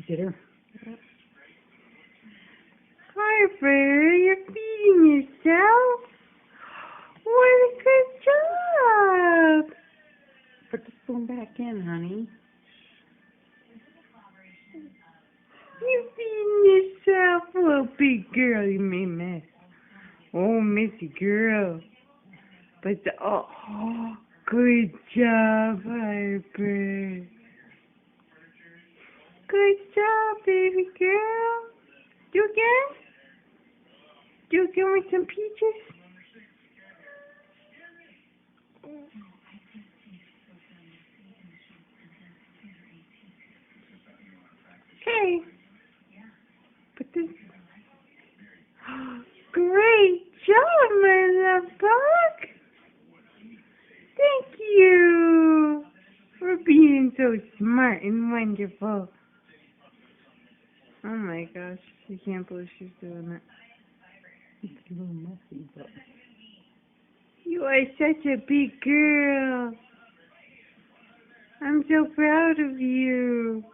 babysitter. Harper, you're feeding yourself? What a good job! Put the spoon back in, honey. You're feeding yourself. Oh, big girl, you made a mess. Oh, messy girl. But good job, Harper. Good job, baby girl. Do again? Do again with some peaches? Okay. Put this. Great job, my love bug. Thank you for being so smart and wonderful. Oh my gosh, I can't believe she's doing it. It's a little messy, but You are such a big girl. I'm so proud of you.